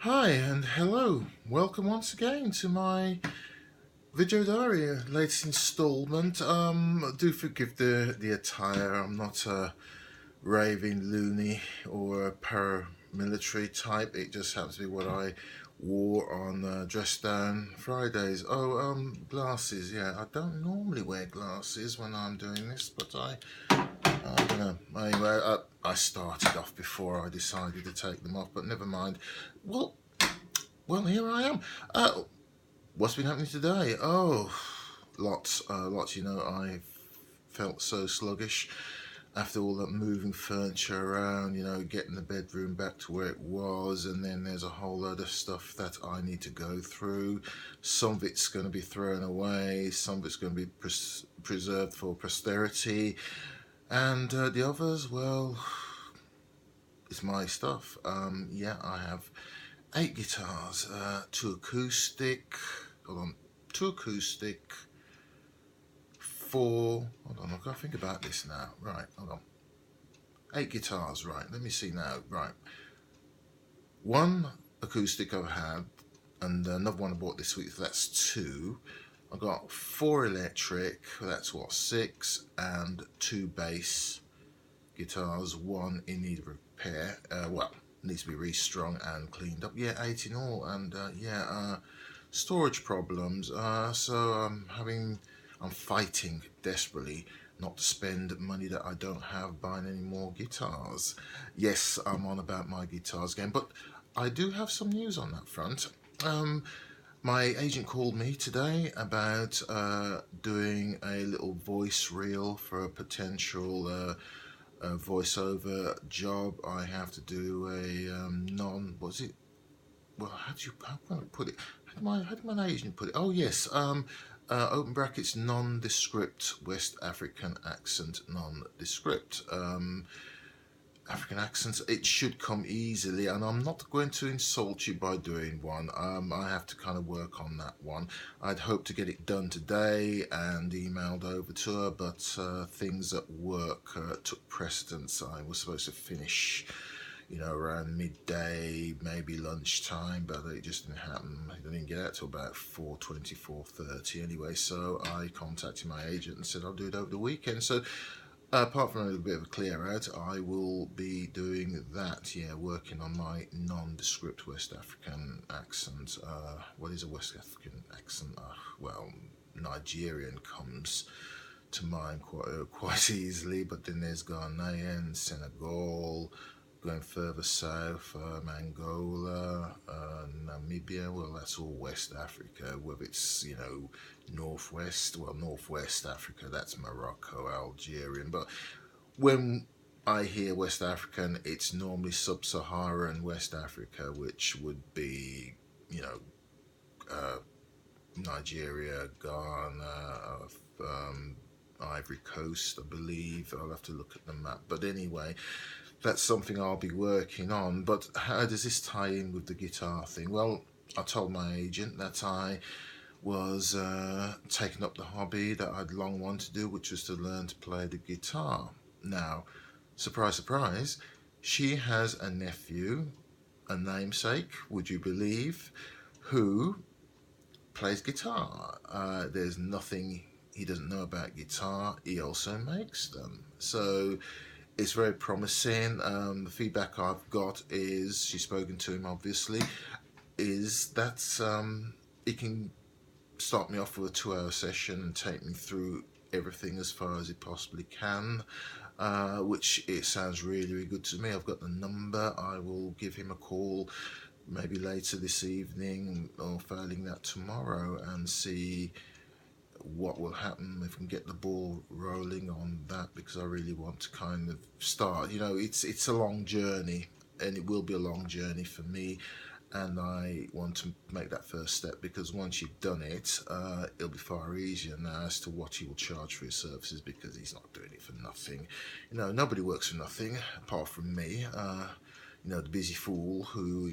Hi and hello. Welcome once again to my video diary, latest installment. Do forgive the attire. I'm not a raving loony or a paramilitary type. It just happens to be what I wore on dress down Fridays. Oh, glasses. Yeah, I don't normally wear glasses when I'm doing this, but I don't know. Anyway, I started off before I decided to take them off, but never mind. Well, well, here I am. What's been happening today? Oh, lots. I felt so sluggish after all that moving furniture around. Getting the bedroom back to where it was, and then there's a whole load of stuff that I need to go through. Some of it's going to be thrown away. Some of it's going to be preserved for posterity, and the others, well, it's my stuff. Yeah, I have 8 guitars, two acoustic, hold on, two acoustic, four, hold on, I've got to think about this now, right, hold on, 8 guitars, right, let me see now, right, one acoustic I've had, and another one I bought this week, so that's two. I've got four electric, that's what, six, and two bass guitars, one in need of repair, needs to be restrung and cleaned up. Yeah, 8 in all, and storage problems. I'm fighting desperately not to spend money that I don't have buying any more guitars. Yes, I'm on about my guitars again, but I do have some news on that front. My agent called me today about doing a little voice reel for a potential voiceover job. I have to do a what's it? Well, how can I put it? How did my agent put it? Oh yes, open brackets nondescript West African accent nondescript. African accents, it should come easily, and I'm not going to insult you by doing one. I have to kind of work on that one. I'd hoped to get it done today and emailed over to her, but things at work took precedence. I was supposed to finish, around midday, maybe lunchtime, but it just didn't happen. I didn't get out till about 4:20, 4:30 anyway, so I contacted my agent and said I'll do it over the weekend. So apart from a little bit of a clear out, I will be doing that, yeah, working on my nondescript West African accent. What is a West African accent? Well, Nigerian comes to mind quite easily, but then there's Ghanaian, Senegal, going further south, Angola, Namibia. Well, that's all West Africa. Whether it's Northwest Africa, that's Morocco, Algerian. But when I hear West African, it's normally sub-Saharan West Africa, which would be uh, Nigeria, Ghana, Ivory Coast, I believe. I'll have to look at the map. But anyway, that's something I'll be working on. But how does this tie in with the guitar thing? Well, I told my agent that I was taking up the hobby that I'd long wanted to do, which was to learn to play the guitar. Now, surprise, surprise, she has a nephew, a namesake, would you believe, who plays guitar. There's nothing he doesn't know about guitar. He also makes them. So it's very promising. The feedback I've got is, she's spoken to him obviously, is that he can start me off with a 2-hour session and take me through everything as far as he possibly can, which it sounds really, really good to me. I've got the number. I will give him a call maybe later this evening or failing that tomorrow and see what will happen if we can get the ball rolling on that, because I really want to kind of start. It's a long journey, and it will be a long journey for me, and I want to make that first step, because once you've done it, it'll be far easier now as to what he will charge for his services, because he's not doing it for nothing. Nobody works for nothing apart from me. The busy fool who,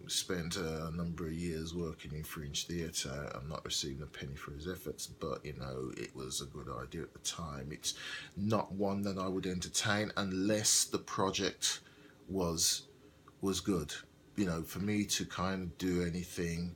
spent a number of years working in fringe theatre and not receiving a penny for his efforts, but, it was a good idea at the time. It's not one that I would entertain unless the project was good, for me to kind of do anything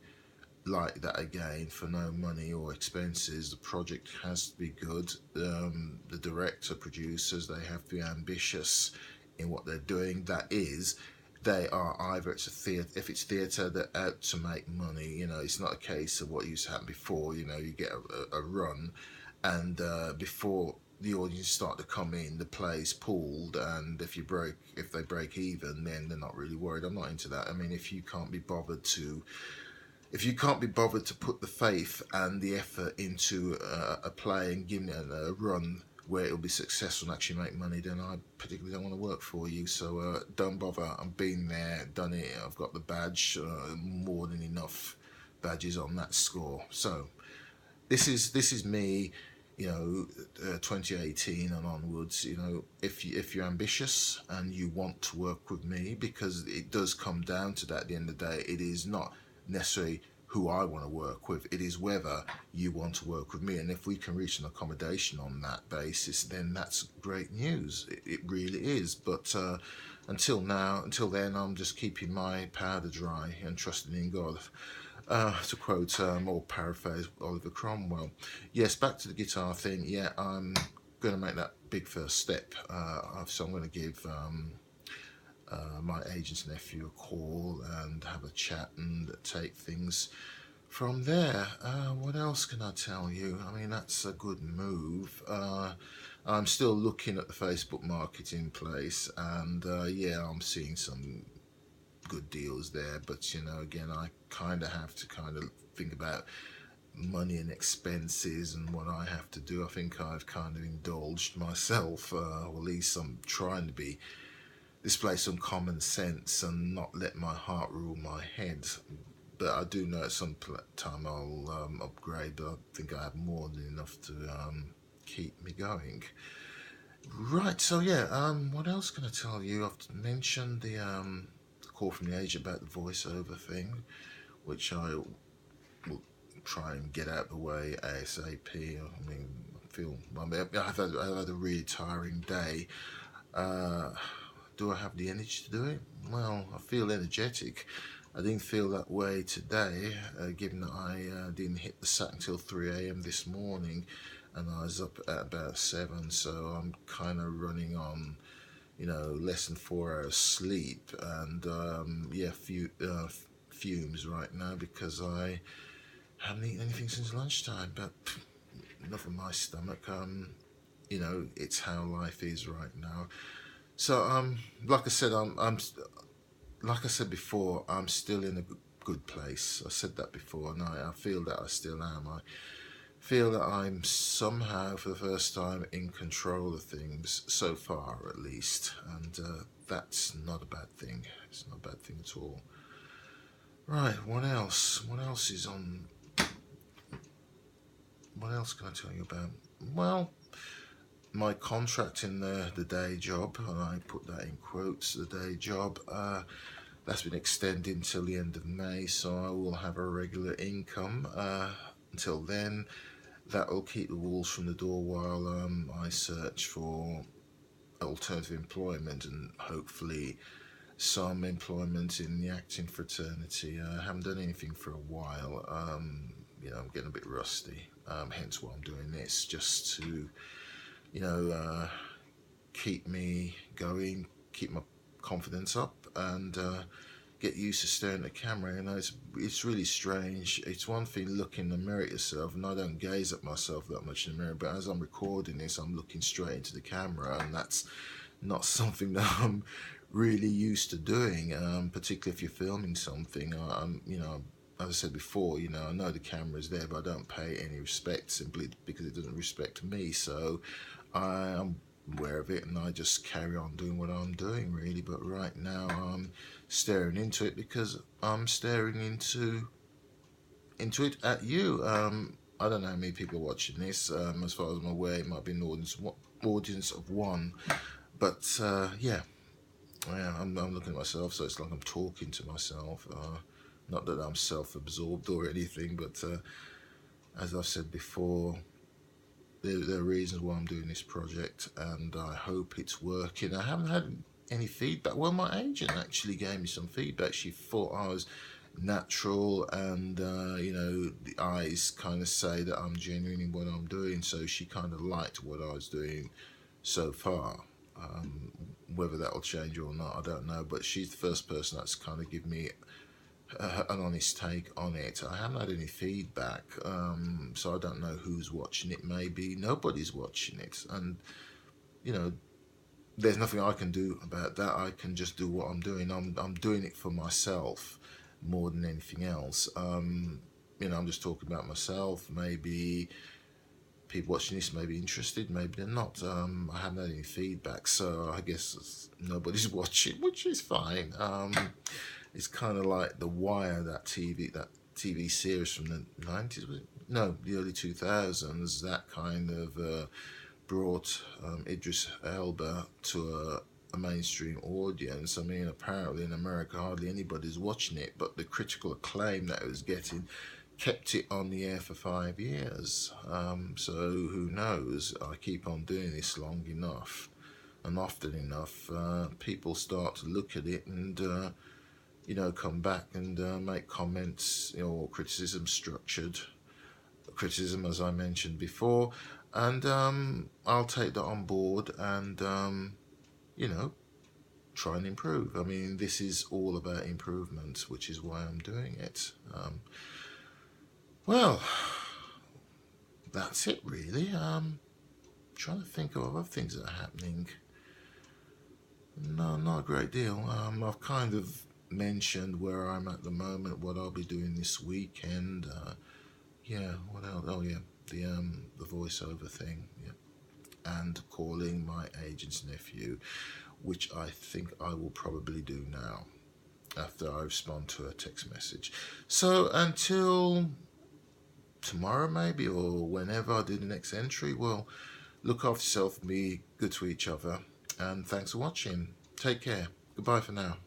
like that again for no money or expenses, the project has to be good. The director, producers, they have to be ambitious in what they're doing. That is, they are either it's a theatre. If it's theatre, they're out to make money. It's not a case of what used to happen before. You get a run, and before the audience start to come in, the play's pulled, and if they break even, then they're not really worried. I'm not into that. I mean, if you can't be bothered to put the faith and the effort into a play and giving it a run where it'll be successful and actually make money, then I particularly don't want to work for you. So don't bother. I've been there, done it. I've got the badge, more than enough badges on that score. So this is me. 2018 and onwards. If you're ambitious and you want to work with me, because it does come down to that at the end of the day. It is not necessarily who I want to work with, it is whether you want to work with me, and if we can reach an accommodation on that basis, then that's great news. It really is. But until then, I'm just keeping my powder dry and trusting in God. To quote or paraphrase Oliver Cromwell. Yes, back to the guitar thing. Yeah, I'm going to make that big first step. So I'm going to give my agent's nephew a call and have a chat and take things from there. What else can I tell you? I mean, that's a good move. I'm still looking at the Facebook marketing place, and I'm seeing some good deals there, but again, I kind of have to think about money and expenses and what I have to do. I think I've kind of indulged myself, or at least I'm trying to display some common sense and not let my heart rule my head. But I do know at some time I'll upgrade, but I think I have more than enough to keep me going. Right, so what else can I tell you? I've mentioned the call from the agent about the voiceover thing, which I will try and get out of the way ASAP. I mean, I've had a really tiring day. Do I have the energy to do it? Well, I feel energetic. I didn't feel that way today, given that I didn't hit the sack until 3 a.m. this morning, and I was up at about 7, so I'm kind of running on less than 4 hours sleep, and fumes right now because I haven't eaten anything since lunchtime. But enough of my stomach. It's how life is right now. So like I said before, I'm still in a good place. I said that before, and I feel that I still am. I feel that I'm somehow, for the first time, in control of things, so far at least, and that's not a bad thing. It's not a bad thing at all. Right, what else? What else can I tell you about? Well, my contract in the day job, and I put that in quotes, the day job, that's been extended until the end of May, so I will have a regular income until then. That will keep the wolves from the door while I search for alternative employment and hopefully some employment in the acting fraternity. I haven't done anything for a while. I'm getting a bit rusty. Hence why I'm doing this, just to keep me going, keep my confidence up, and get used to staring at the camera. It's really strange. It's one thing looking in the mirror at yourself, and I don't gaze at myself that much in the mirror, but as I'm recording this, I'm looking straight into the camera, and that's not something that I'm really used to doing, particularly if you're filming something. As I said before, I know the camera's there, but I don't pay any respect simply because it doesn't respect me. So I'm aware of it, and I just carry on doing what I'm doing, really. But right now I'm staring into it because I'm staring into it at you. I don't know how many people are watching this. As far as I'm aware, it might be an audience of one. But I'm looking at myself, so it's like I'm talking to myself. Not that I'm self-absorbed or anything, but as I've said before, there are reasons why I'm doing this project, and I hope it's working. I haven't had any feedback. Well, my agent actually gave me some feedback. She thought I was natural, and the eyes kind of say that I'm genuine in what I'm doing. So she kind of liked what I was doing so far. Um, Whether that will change or not, I don't know. But she's the first person that's kind of given me an honest take on it. I haven't had any feedback, so I don't know who's watching it. Maybe nobody's watching it, and you know, there's nothing I can do about that. I can just do what I'm doing. I'm doing it for myself more than anything else. I'm just talking about myself. Maybe people watching this may be interested, maybe they're not. I haven't had any feedback, so I guess nobody's watching, which is fine. It's kind of like The Wire, that TV series from the 90s, was it? No, the early 2000s. That kind of brought Idris Elba to a mainstream audience. I mean, apparently in America, hardly anybody's watching it, but the critical acclaim that it was getting kept it on the air for 5 years. So who knows? I keep on doing this long enough and often enough, people start to look at it and come back and make comments, or criticism, structured criticism, as I mentioned before, and I'll take that on board and you know try and improve. I mean, this is all about improvement, which is why I'm doing it. Well, that's it really. Trying to think of other things that are happening. No, not a great deal. I've kind of mentioned where I'm at the moment, what I'll be doing this weekend. Yeah, what else? Oh yeah, the voiceover thing. Yeah, and calling my agent's nephew, which I think I will probably do now after I respond to a text message. So until tomorrow maybe, or whenever I do the next entry, well, look after yourself, be good to each other, and thanks for watching. Take care. Goodbye for now.